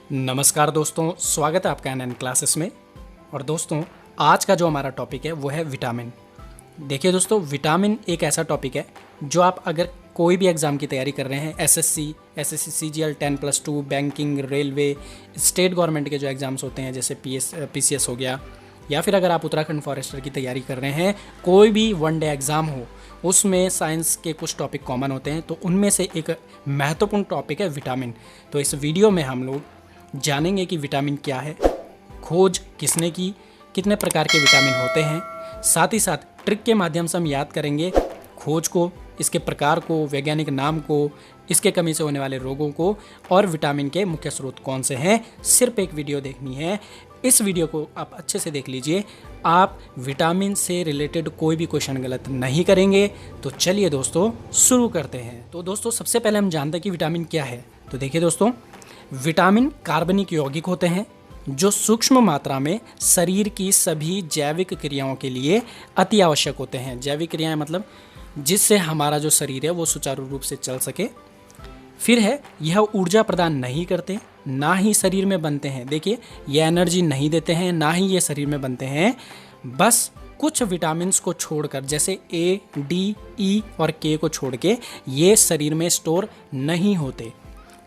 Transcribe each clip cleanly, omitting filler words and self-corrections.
नमस्कार दोस्तों, स्वागत है आपका एनएन क्लासेस में। और दोस्तों, आज का जो हमारा टॉपिक है वो है विटामिन। देखिए दोस्तों, विटामिन एक ऐसा टॉपिक है जो आप अगर कोई भी एग्ज़ाम की तैयारी कर रहे हैं, SSC CGL 10+2, banking, railway, state government के जो एग्ज़ाम्स होते हैं जैसे पीसीएस हो गया, या फिर अगर आप उत्तराखंड फॉरेस्टर की तैयारी कर रहे हैं, कोई भी वनडे एग्ज़ाम हो उसमें साइंस के कुछ टॉपिक कॉमन होते हैं, तो उनमें से एक महत्वपूर्ण टॉपिक है विटामिन। तो इस वीडियो में हम लोग जानेंगे कि विटामिन क्या है, खोज किसने की, कितने प्रकार के विटामिन होते हैं, साथ ही साथ ट्रिक के माध्यम से हम याद करेंगे खोज को, इसके प्रकार को, वैज्ञानिक नाम को, इसके कमी से होने वाले रोगों को और विटामिन के मुख्य स्रोत कौन से हैं। सिर्फ एक वीडियो देखनी है, इस वीडियो को आप अच्छे से देख लीजिए। आप विटामिन से रिलेटेड कोई भी क्वेश्चन गलत नहीं करेंगे। तो चलिए दोस्तों शुरू करते हैं। तो दोस्तों, सबसे पहले हम जानते हैं कि विटामिन क्या है। तो देखिए दोस्तों, विटामिन कार्बनिक यौगिक होते हैं जो सूक्ष्म मात्रा में शरीर की सभी जैविक क्रियाओं के लिए अति आवश्यक होते हैं। जैविक क्रियाएं मतलब जिससे हमारा जो शरीर है वो सुचारू रूप से चल सके। फिर है, यह ऊर्जा प्रदान नहीं करते, ना ही शरीर में बनते हैं। देखिए, ये एनर्जी नहीं देते हैं, ना ही ये शरीर में बनते हैं। बस कुछ विटामिन्स को छोड़कर, जैसे ए, डी, ई और के को छोड़ के ये शरीर में स्टोर नहीं होते।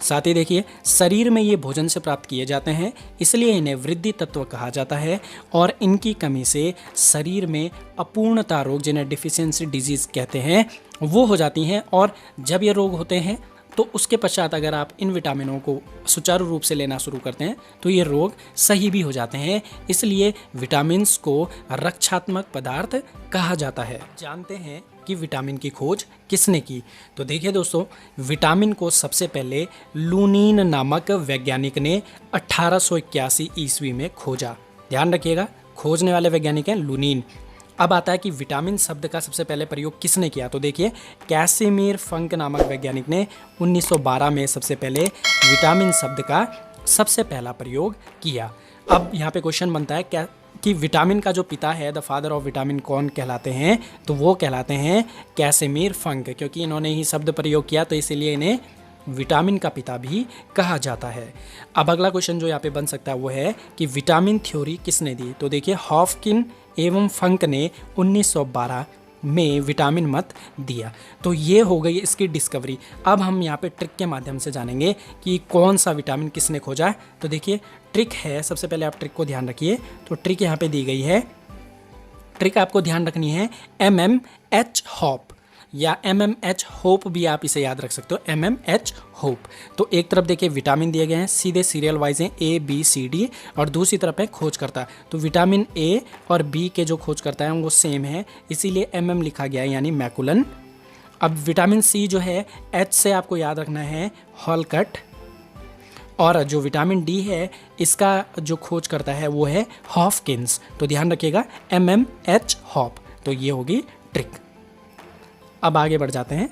साथ ही देखिए, शरीर में ये भोजन से प्राप्त किए जाते हैं, इसलिए इन्हें वृद्धि तत्व कहा जाता है। और इनकी कमी से शरीर में अपूर्णता रोग, जिन्हें डिफिशियंसी डिजीज़ कहते हैं, वो हो जाती हैं। और जब ये रोग होते हैं तो उसके पश्चात अगर आप इन विटामिनों को सुचारू रूप से लेना शुरू करते हैं तो ये रोग सही भी हो जाते हैं। इसलिए विटामिन्स को रक्षात्मक पदार्थ कहा जाता है। जानते हैं कि विटामिन की खोज किसने की। तो देखिए दोस्तों, विटामिन को सबसे पहले लुनीन नामक वैज्ञानिक ने 1881 ईस्वी में खोजा। ध्यान रखिएगा, खोजने वाले वैज्ञानिक हैं लुनीन। अब आता है कि विटामिन शब्द का सबसे पहले प्रयोग किसने किया। तो देखिए, कैसिमिर फंक नामक वैज्ञानिक ने 1912 में सबसे पहले विटामिन शब्द का सबसे पहला प्रयोग किया। अब यहाँ पे क्वेश्चन बनता है क्या कि विटामिन का जो पिता है, द फादर ऑफ विटामिन, कौन कहलाते हैं। तो वो कहलाते हैं कैसिमिर फंक, क्योंकि इन्होंने ही शब्द प्रयोग किया तो इसीलिए इन्हें विटामिन का पिता भी कहा जाता है। अब अगला क्वेश्चन जो यहाँ पे बन सकता है वो है कि विटामिन थ्योरी किसने दी। तो देखिए, हॉफकिन एवं फंक ने 1912 में विटामिन मत दिया। तो ये हो गई इसकी डिस्कवरी। अब हम यहाँ पे ट्रिक के माध्यम से जानेंगे कि कौन सा विटामिन किसने खोजा है। तो देखिए, ट्रिक है, सबसे पहले आप ट्रिक को ध्यान रखिए। तो ट्रिक यहाँ पे दी गई है। ट्रिक आपको ध्यान रखनी है MMH होप, या MMH होप भी आप इसे याद रख सकते हो, MMH होप। तो एक तरफ देखिए विटामिन दिए गए हैं, सीधे सीरियल वाइज हैं, A, B, C, D, और दूसरी तरफ है खोजकर्ता। तो विटामिन A और B के जो खोजकर्ता हैं वो सेम है, इसीलिए MM लिखा गया है, यानी मैकुलन। अब विटामिन C जो है, H से आपको याद रखना है हॉलकट, और जो विटामिन D है इसका जो खोज करता है वो है हॉफकिन्स। तो ध्यान रखिएगा MMH होप। तो ये होगी ट्रिक। अब आगे बढ़ जाते हैं।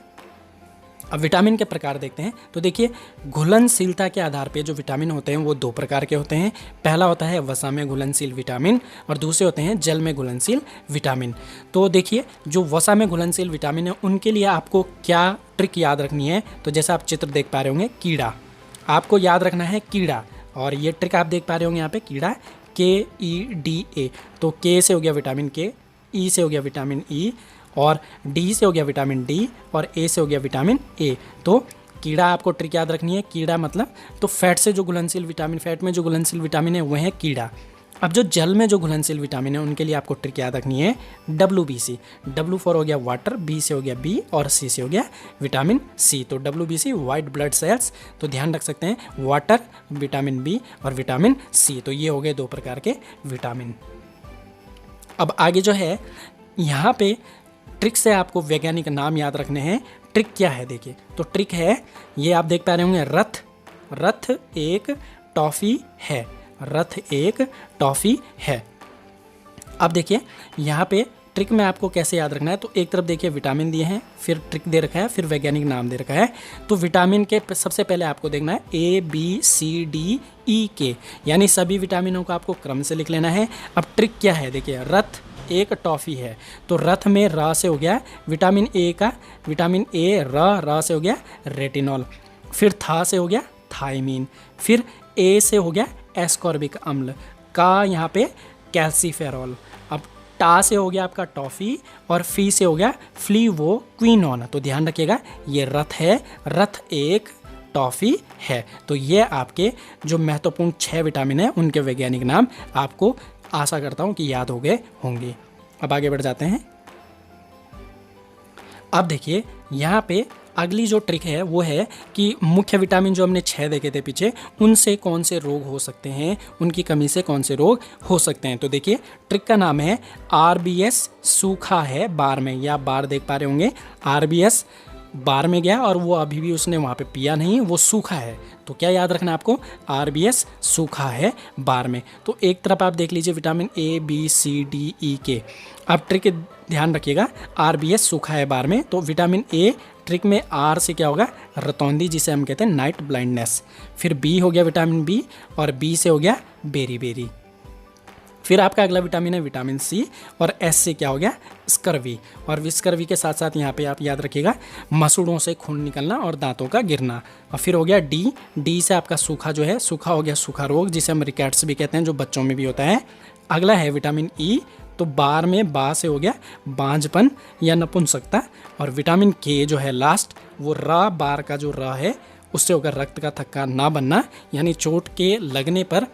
अब विटामिन के प्रकार देखते हैं। तो देखिए, घुलनशीलता के आधार पे जो विटामिन होते हैं वो दो प्रकार के होते हैं। पहला होता है वसा में घुलनशील विटामिन और दूसरे होते हैं जल में घुलनशील विटामिन। तो देखिए, जो वसा में घुलनशील विटामिन है उनके लिए आपको क्या ट्रिक याद रखनी है। तो जैसा आप चित्र देख पा रहे होंगे, कीड़ा, आपको याद रखना है कीड़ा। और ये ट्रिक आप देख पा रहे होंगे यहाँ पे, कीड़ा KEDA। तो K से हो गया विटामिन K, E से हो गया विटामिन E, और D से हो गया विटामिन D, और A से हो गया विटामिन A। तो कीड़ा आपको ट्रिक याद रखनी है। कीड़ा मतलब तो फैट से जो घुलनशील विटामिन, फैट में जो घुलनशील विटामिन है वह है कीड़ा। अब जो जल में जो घुलनशील विटामिन है उनके लिए आपको ट्रिक याद रखनी है WBC। W फॉर हो गया वाटर, B से हो गया B, और C से हो गया विटामिन C। तो WBC वाइट ब्लड सेल्स। तो ध्यान रख सकते हैं वाटर, विटामिन B और विटामिन C। तो ये हो गए दो प्रकार के विटामिन। अब आगे जो है, यहाँ पे ट्रिक से आपको वैज्ञानिक नाम याद रखने हैं। ट्रिक क्या है देखिए, तो ट्रिक है, ये आप देख पा रहे होंगे रथ। रथ एक टॉफ़ी है, रथ एक टॉफ़ी है। अब देखिए यहाँ पे ट्रिक में आपको कैसे याद रखना है। तो एक तरफ देखिए विटामिन दिए हैं, फिर ट्रिक दे रखा है, फिर वैज्ञानिक नाम दे रखा है। तो विटामिन के सबसे पहले आपको देखना है A, B, C, D, E, K, यानी सभी विटामिनों को आपको क्रम से लिख लेना है। अब ट्रिक क्या है देखिए, रथ एक टॉफ़ी है, तो रथ में र से हो गया विटामिन ए का, विटामिन ए, र से हो गया रेटिनॉल, फिर था से हो गया थायमीन, फिर ए से हो गया एस्कॉर्बिक अम्ल, का यहाँ पे कैल्सीफेरॉल। अब टा से हो गया आपका टॉफ़ी और फी से हो गया फ्लीवोक्विनोन। तो ध्यान रखिएगा ये रथ है, रथ एक टॉफ़ी है। तो ये आपके जो महत्वपूर्ण 6 विटामिन हैं उनके वैज्ञानिक नाम आपको आशा करता हूँ कि याद हो गए होंगे। अब आगे बढ़ जाते हैं। अब देखिए यहाँ पे अगली जो ट्रिक है वो है कि मुख्य विटामिन जो हमने 6 देखे थे पीछे, उनसे कौन से रोग हो सकते हैं, उनकी कमी से कौन से रोग हो सकते हैं। तो देखिए ट्रिक का नाम है RBS सूखा है बार में, या बार देख पा रहे होंगे, RBS बार में गया और वो अभी भी उसने वहाँ पे पिया नहीं, वो सूखा है। तो क्या याद रखना है आपको, RBS सूखा है बार में। तो एक तरफ आप देख लीजिए vitamin A B C D E K। अब ट्रिक ध्यान रखिएगा, RBS सूखा है बार में, तो विटामिन A ट्रिक में R से क्या होगा, रतौंधी, जिसे हम कहते हैं नाइट ब्लाइंडनेस। फिर B हो गया विटामिन B, और B से हो गया बेरी बेरी। फिर आपका अगला विटामिन है विटामिन C, और S से क्या हो गया, स्कर्वी। और स्कर्वी के साथ साथ यहाँ पे आप याद रखिएगा मसूड़ों से खून निकलना और दांतों का गिरना। और फिर हो गया D से आपका सूखा जो है, सूखा हो गया सूखा रोग, जिसे हम रिकेट्स भी कहते हैं, जो बच्चों में भी होता है। अगला है विटामिन E, तो बार में बा से हो गया बांझपन या नपुंसकता। और विटामिन K जो है लास्ट, वो रा बार का जो रा है उससे होकर रक्त का थक्का ना बनना, यानी चोट के लगने पर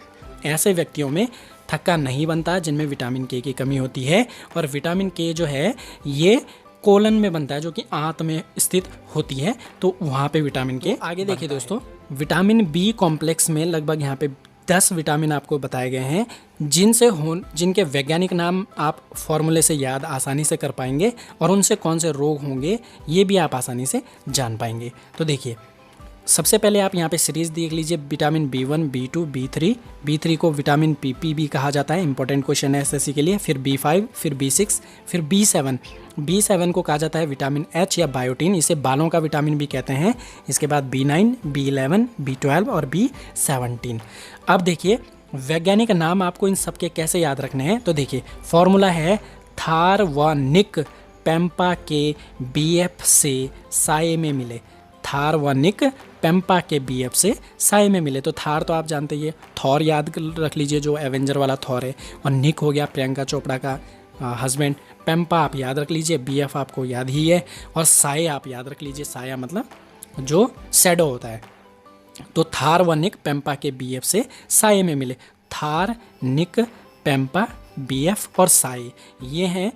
ऐसे व्यक्तियों में थक्का नहीं बनता जिनमें विटामिन K की कमी होती है। और विटामिन K जो है ये कोलन में बनता है, जो कि आंत में स्थित होती है, तो वहाँ पे विटामिन K आगे देखिए दोस्तों, विटामिन B कॉम्प्लेक्स में लगभग यहाँ पे 10 विटामिन आपको बताए गए हैं, जिनके वैज्ञानिक नाम आप फॉर्मूले से याद आसानी से कर पाएंगे, और उनसे कौन से रोग होंगे ये भी आप आसानी से जान पाएंगे। तो देखिए सबसे पहले आप यहाँ पे सीरीज देख लीजिए, vitamin B1 B2 B3, B3 को विटामिन PP भी कहा जाता है, इंपॉर्टेंट क्वेश्चन है SSC के लिए। फिर B5, फिर B6, फिर B7, B7 को कहा जाता है विटामिन H या बायोटीन, इसे बालों का विटामिन भी कहते हैं। इसके बाद B9, B11, B12 और B17। अब देखिए वैज्ञानिक नाम आपको इन सब के कैसे याद रखने हैं। तो देखिए फॉर्मूला है थार व निक पेम्पा के BF से साये में मिले, थार व निक पेम्पा के BF से साये में मिले। तो थार तो आप जानते ही, थॉर याद रख लीजिए, जो एवेंजर वाला थॉर है, और निक हो गया प्रियंका चोपड़ा का हस्बैंड। पेम्पा आप याद रख लीजिए, BF आपको याद ही है, और साये आप याद रख लीजिए, साया मतलब जो शैडो होता है। तो थार व निक पेम्पा के BF से साये में मिले, थार निक पेम्पा BF और साये, ये हैं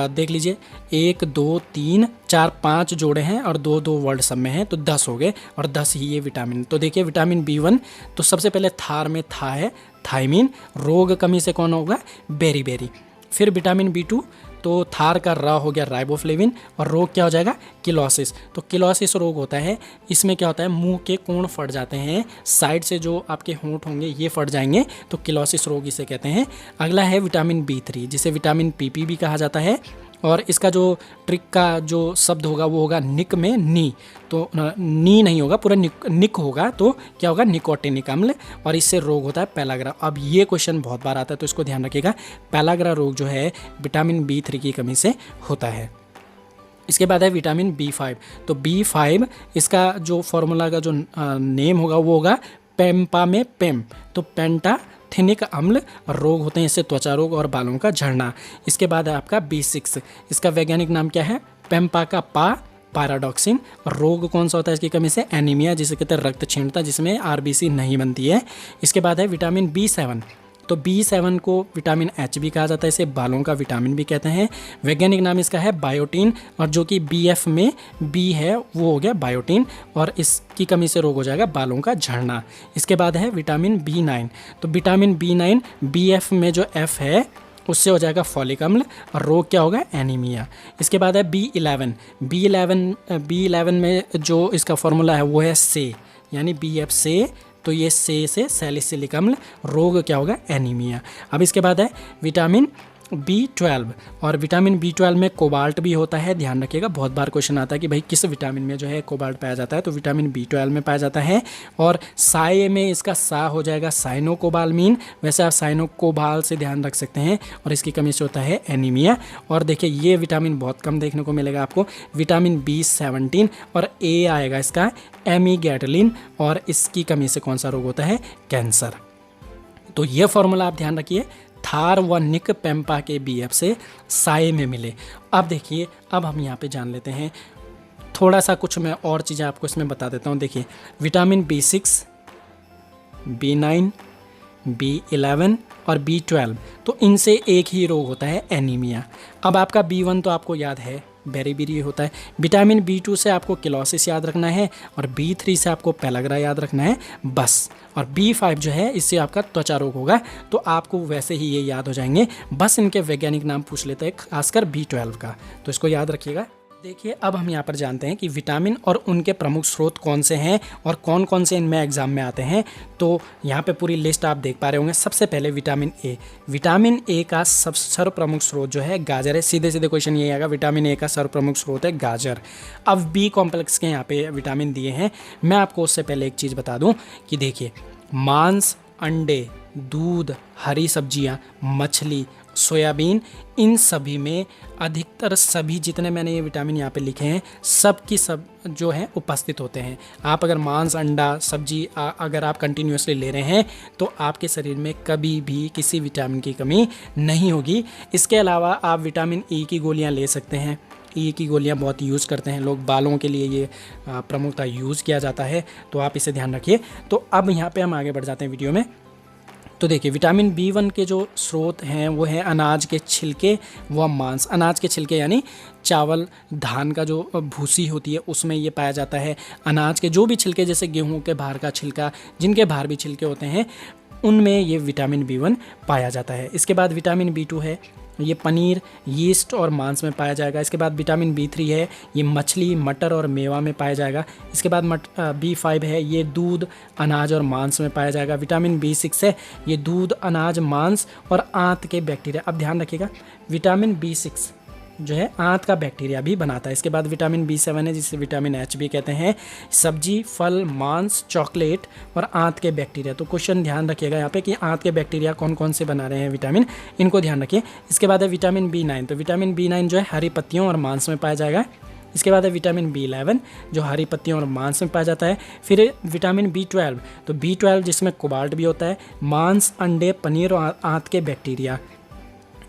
देख लीजिए 1 2 3 4 5 जोड़े हैं, और 2 2 वर्ड सब में हैं, तो 10 हो गए, और 10 ही ये विटामिन। तो देखिए विटामिन B1, तो सबसे पहले थार में था है थायमीन, रोग कमी से कौन होगा, बेरी बेरी। फिर विटामिन B2, तो थार का रा हो गया राइबोफ्लेविन, और रोग क्या हो जाएगा, किलोसिस। तो किलोसिस रोग होता है, इसमें क्या होता है, मुंह के कोण फट जाते हैं, साइड से जो आपके होंठ होंगे ये फट जाएंगे, तो किलोसिस रोग इसे कहते हैं। अगला है विटामिन B3, जिसे विटामिन PP भी कहा जाता है, और इसका जो ट्रिक का जो शब्द होगा वो होगा निक में नी, तो नी नहीं होगा, पूरा निक होगा, तो क्या होगा, निकोटिनिक अम्ल, और इससे रोग होता है पेलाग्रा। अब ये क्वेश्चन बहुत बार आता है, तो इसको ध्यान रखिएगा, पेलाग्रा रोग जो है विटामिन B3 की कमी से होता है। इसके बाद है विटामिन B5, तो B5 इसका जो फॉर्मूला का जो नेम होगा वो होगा पेम्पा में पेम, तो पेंटाथिनिक अम्ल, रोग होते हैं इससे त्वचा रोग और बालों का झड़ना। इसके बाद है आपका B6, इसका वैज्ञानिक नाम क्या है, पेम्पा का पैराडॉक्सिन, रोग कौन सा होता है इसकी कमी से, एनीमिया, जिसे कहते हैं रक्त क्षीणता, जिसमें RBC नहीं बनती है। इसके बाद है विटामिन B7, तो B7 को विटामिन H भी कहा जाता है, इसे बालों का विटामिन भी कहते हैं। वैज्ञानिक नाम इसका है बायोटीन, और जो कि BF में B है वो हो गया बायोटीन, और इसकी कमी से रोग हो जाएगा बालों का झड़ना। इसके बाद है विटामिन B9, तो विटामिन B9 BF में जो F है उससे हो जाएगा फॉलिक अम्ल, और रोग क्या होगा, एनीमिया। इसके बाद है B11 में जो इसका फॉर्मूला है वो है से, यानी BF से, तो ये से सैलिसिलिक अम्ल, रोग क्या होगा, एनीमिया। अब इसके बाद है विटामिन B12, और विटामिन B12 में कोबाल्ट भी होता है, ध्यान रखिएगा। बहुत बार क्वेश्चन आता है कि भाई किस विटामिन में जो है कोबाल्ट पाया जाता है, तो विटामिन B12 में पाया जाता है। और साए में इसका सा हो जाएगा साइनोकोबालमीन, वैसे आप साइनोकोबाल से ध्यान रख सकते हैं। और इसकी कमी से होता है एनीमिया। और देखिए ये विटामिन बहुत कम देखने को मिलेगा आपको, विटामिन B17, और ए आएगा इसका एमीगैटलिन, और इसकी कमी से कौन सा रोग होता है, कैंसर। तो ये फॉर्मूला आप ध्यान रखिए, थार व निक पेम्पा के BF से साए में मिले। अब देखिए, अब हम यहाँ पे जान लेते हैं थोड़ा सा कुछ, मैं और चीज़ें आपको इसमें बता देता हूँ। देखिए विटामिन B6, B9, B11 और B12, तो इनसे एक ही रोग होता है, एनीमिया। अब आपका B1 तो आपको याद है, बेरीबेरी होता है। विटामिन B2 से आपको किलोसिस याद रखना है, और B3 से आपको पेलाग्रा याद रखना है, बस। और B5 जो है, इससे आपका त्वचा रोग होगा, तो आपको वैसे ही ये याद हो जाएंगे, बस इनके वैज्ञानिक नाम पूछ लेते हैं, खासकर B12 का, तो इसको याद रखिएगा। देखिए अब हम यहाँ पर जानते हैं कि विटामिन और उनके प्रमुख स्रोत कौन से हैं और कौन कौन से इनमें एग्जाम में आते हैं। तो यहाँ पे पूरी लिस्ट आप देख पा रहे होंगे। सबसे पहले विटामिन ए। विटामिन ए का सर्वप्रमुख स्रोत जो है गाजर है। सीधे सीधे क्वेश्चन ये आएगा, विटामिन ए का सर्वप्रमुख स्रोत है गाजर। अब बी कॉम्प्लेक्स के यहाँ पे विटामिन दिए हैं। मैं आपको उससे पहले एक चीज़ बता दूँ कि देखिए, मांस, अंडे, दूध, हरी सब्जियाँ, मछली, सोयाबीन, इन सभी में अधिकतर सभी जितने मैंने ये विटामिन यहाँ पे लिखे हैं, सब की सब जो है उपस्थित होते हैं। आप अगर मांस, अंडा, सब्जी अगर आप कंटिन्यूसली ले रहे हैं, तो आपके शरीर में कभी भी किसी विटामिन की कमी नहीं होगी। इसके अलावा आप विटामिन ई की गोलियाँ ले सकते हैं। ई की गोलियाँ बहुत यूज़ करते हैं लोग, बालों के लिए ये प्रमुखता यूज़ किया जाता है, तो आप इसे ध्यान रखिए। तो अब यहाँ पे हम आगे बढ़ जाते हैं वीडियो में। तो देखिए विटामिन B1 के जो स्रोत हैं वो है अनाज के छिलके व मांस। अनाज के छिलके यानी चावल, धान का जो भूसी होती है उसमें ये पाया जाता है। अनाज के जो भी छिलके, जैसे गेहूं के बाहर का छिलका, जिनके बाहर भी छिलके होते हैं, उनमें ये विटामिन B1 पाया जाता है। इसके बाद विटामिन B2 है, ये पनीर, यीस्ट और मांस में पाया जाएगा। इसके बाद विटामिन B3 है, ये मछली, मटर और मेवा में पाया जाएगा। इसके बाद B5 है, ये दूध, अनाज और मांस में पाया जाएगा। विटामिन B6 है, ये दूध, अनाज, मांस और आंत के बैक्टीरिया। अब ध्यान रखिएगा, विटामिन B6 जो है आंत का बैक्टीरिया भी बनाता है। इसके बाद विटामिन B7 है, जिसे विटामिन H भी कहते हैं, सब्जी, फल, मांस, चॉकलेट और आंत के बैक्टीरिया। तो क्वेश्चन ध्यान रखिएगा यहाँ पे कि आंत के बैक्टीरिया कौन कौन से बना रहे हैं विटामिन, इनको ध्यान रखिए। इसके बाद है विटामिन B9। तो विटामिन B9 जो है हरी पत्तियों और मांस में पाया जाएगा। इसके बाद है विटामिन B11 जो हरी पत्तियों और मांस में पाया जाता है। फिर विटामिन B12, तो B12 जिसमें कोबाल्ट भी होता है, मांस, अंडे, पनीर और आंत के बैक्टीरिया।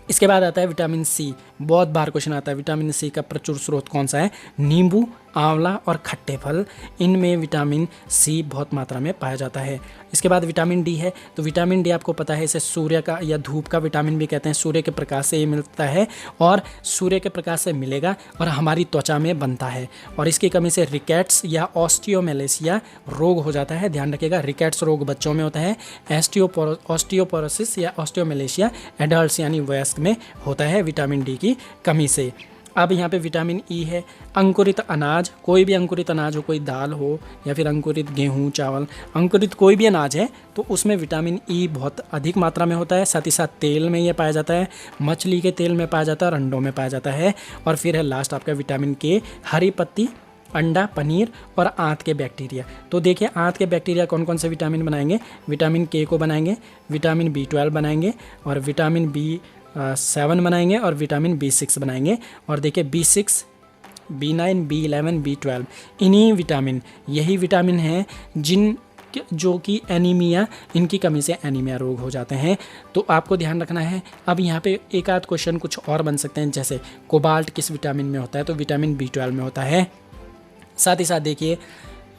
इसके बाद आता है विटामिन सी। बहुत बार क्वेश्चन आता है विटामिन सी का प्रचुर स्रोत कौन सा है, नींबू, आंवला और खट्टे फल, इनमें विटामिन सी बहुत मात्रा में पाया जाता है। इसके बाद विटामिन डी है। तो विटामिन डी आपको पता है, इसे सूर्य का या धूप का विटामिन भी कहते हैं। सूर्य के प्रकाश से ये मिलता है और सूर्य के प्रकाश से मिलेगा और हमारी त्वचा में बनता है, और इसकी कमी से रिकेट्स या ऑस्टियोमेलेसिया रोग हो जाता है। ध्यान रखिएगा, रिकेट्स रोग बच्चों में होता है, ऑस्टियोपोरोसिस या ऑस्टियोमेलेसिया एडल्ट्स यानी वयस्क में होता है विटामिन डी की कमी से। अब यहाँ पे विटामिन ई है। अंकुरित अनाज, कोई भी अंकुरित अनाज हो, कोई दाल हो या फिर अंकुरित गेहूँ, चावल, अंकुरित कोई भी अनाज है, तो उसमें विटामिन ई बहुत अधिक मात्रा में होता है। साथ ही साथ तेल में ये पाया जाता है, मछली के तेल में पाया जाता है और अंडों में पाया जाता है। और फिर है लास्ट आपका विटामिन के, हरी पत्ती, अंडा, पनीर और आंत के बैक्टीरिया। तो देखिए आंत के बैक्टीरिया कौन कौन से विटामिन बनाएंगे, विटामिन के को बनाएंगे, विटामिन B12 बनाएंगे और विटामिन B7 बनाएंगे और विटामिन B6 बनाएंगे। और देखिए B6, B9, B11, B12, इन्हीं विटामिन, यही विटामिन हैं जो कि एनीमिया, इनकी कमी से एनीमिया रोग हो जाते हैं। तो आपको ध्यान रखना है। अब यहाँ पे एक आध क्वेश्चन कुछ और बन सकते हैं, जैसे कोबाल्ट किस विटामिन में होता है, तो विटामिन B12 में होता है। साथ ही साथ देखिए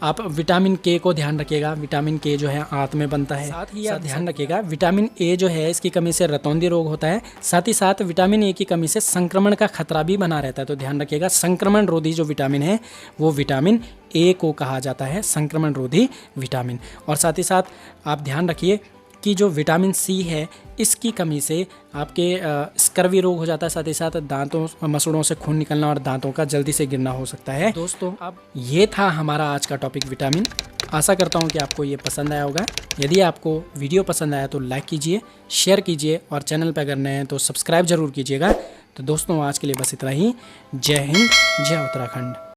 आप विटामिन के को ध्यान रखिएगा, विटामिन के जो है आंत में बनता है। साथ ही आप ध्यान रखिएगा विटामिन ए जो है इसकी कमी से रतौंधी रोग होता है। साथ ही साथ विटामिन ए की कमी से संक्रमण का खतरा भी बना रहता है। तो ध्यान रखिएगा, संक्रमण रोधी जो विटामिन है वो विटामिन ए को कहा जाता है, संक्रमण रोधी विटामिन। और साथ ही साथ आप ध्यान रखिए कि जो विटामिन सी है इसकी कमी से आपके स्कर्वी रोग हो जाता है। साथ ही साथ दांतों, मसूड़ों से खून निकलना और दांतों का जल्दी से गिरना हो सकता है। दोस्तों अब ये था हमारा आज का टॉपिक विटामिन। आशा करता हूँ कि आपको ये पसंद आया होगा। यदि आपको वीडियो पसंद आया तो लाइक कीजिए, शेयर कीजिए और चैनल पर अगर नए हैं तो सब्सक्राइब ज़रूर कीजिएगा। तो दोस्तों आज के लिए बस इतना ही। जय हिंद, जय उत्तराखंड।